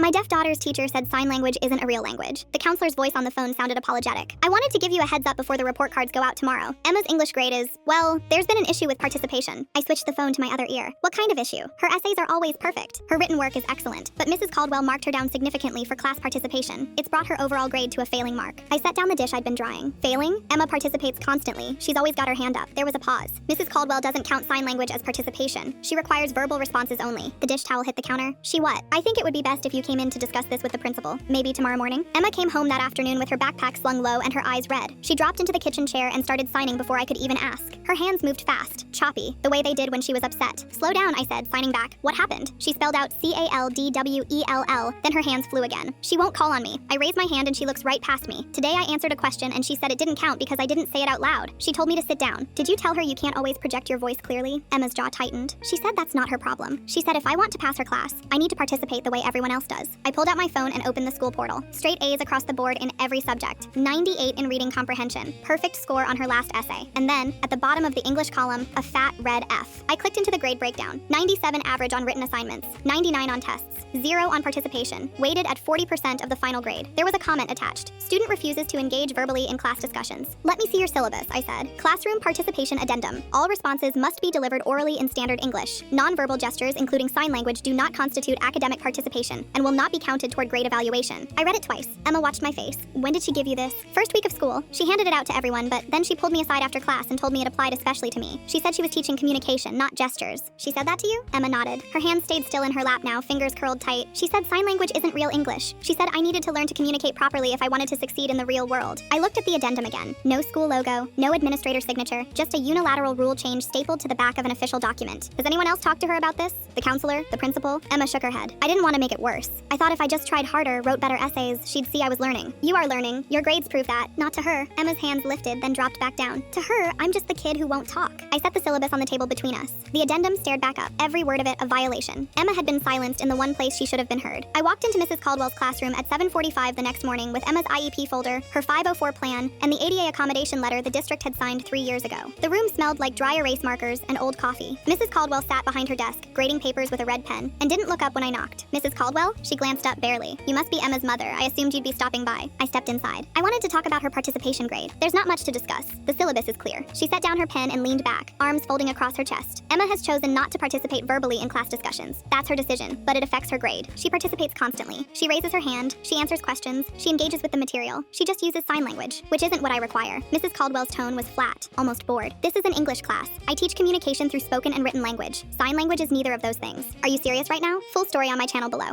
My deaf daughter's teacher said sign language isn't a real language. The counselor's voice on the phone sounded apologetic. I wanted to give you a heads up before the report cards go out tomorrow. Emma's English grade is, well, there's been an issue with participation. I switched the phone to my other ear. What kind of issue? Her essays are always perfect. Her written work is excellent, but Mrs. Caldwell marked her down significantly for class participation. It's brought her overall grade to a failing mark. I set down the dish I'd been drying. Failing? Emma participates constantly. She's always got her hand up. There was a pause. Mrs. Caldwell doesn't count sign language as participation. She requires verbal responses only. The dish towel hit the counter. She what? I think it would be best if you came in to discuss this with the principal. Maybe tomorrow morning? Emma came home that afternoon with her backpack slung low and her eyes red. She dropped into the kitchen chair and started signing before I could even ask. Her hands moved fast, choppy, the way they did when she was upset. Slow down, I said, signing back. What happened? She spelled out CALDWELL, then her hands flew again. She won't call on me. I raise my hand and she looks right past me. Today I answered a question and she said it didn't count because I didn't say it out loud. She told me to sit down. Did you tell her you can't always project your voice clearly? Emma's jaw tightened. She said that's not her problem. She said if I want to pass her class, I need to participate the way everyone else does. I pulled out my phone and opened the school portal. Straight A's across the board in every subject. 98 in reading comprehension. Perfect score on her last essay. And then, at the bottom of the English column, a fat red F. I clicked into the grade breakdown. 97 average on written assignments. 99 on tests. 0 on participation. Weighted at 40% of the final grade. There was a comment attached. Student refuses to engage verbally in class discussions. Let me see your syllabus, I said. Classroom participation addendum. All responses must be delivered orally in standard English. Nonverbal gestures, including sign language, do not constitute academic participation and will not be counted toward grade evaluation. I read it twice. Emma watched my face. When did she give you this? First week of school. She handed it out to everyone, but then she pulled me aside after class and told me it applied especially to me. She said she was teaching communication, not gestures. She said that to you? Emma nodded. Her hands stayed still in her lap now, fingers curled tight. She said sign language isn't real English. She said I needed to learn to communicate properly if I wanted to succeed in the real world. I looked at the addendum again. No school logo, no administrator signature, just a unilateral rule change stapled to the back of an official document. Has anyone else talked to her about this? The counselor? The principal? Emma shook her head. I didn't want to make it worse. I thought if I just tried harder, wrote better essays, she'd see I was learning. You are learning. Your grades prove that. Not to her. Emma's hands lifted, then dropped back down. To her, I'm just the kid who won't talk. I set the syllabus on the table between us. The addendum stared back up, every word of it a violation. Emma had been silenced in the one place she should have been heard. I walked into Mrs. Caldwell's classroom at 7:45 the next morning with Emma's IEP folder, her 504 plan, and the ADA accommodation letter the district had signed 3 years ago. The room smelled like dry erase markers and old coffee. Mrs. Caldwell sat behind her desk, grading papers with a red pen, and didn't look up when I knocked. Mrs. Caldwell? She glanced up barely. You must be Emma's mother. I assumed you'd be stopping by. I stepped inside. I wanted to talk about her participation grade. There's not much to discuss. The syllabus is clear. She set down her pen and leaned back, arms folding across her chest. Emma has chosen not to participate verbally in class discussions. That's her decision, but it affects her grade. She participates constantly. She raises her hand, she answers questions, she engages with the material. She just uses sign language, which isn't what I require. Mrs. Caldwell's tone was flat, almost bored. This is an English class. I teach communication through spoken and written language. Sign language is neither of those things. Are you serious right now? Full story on my channel below.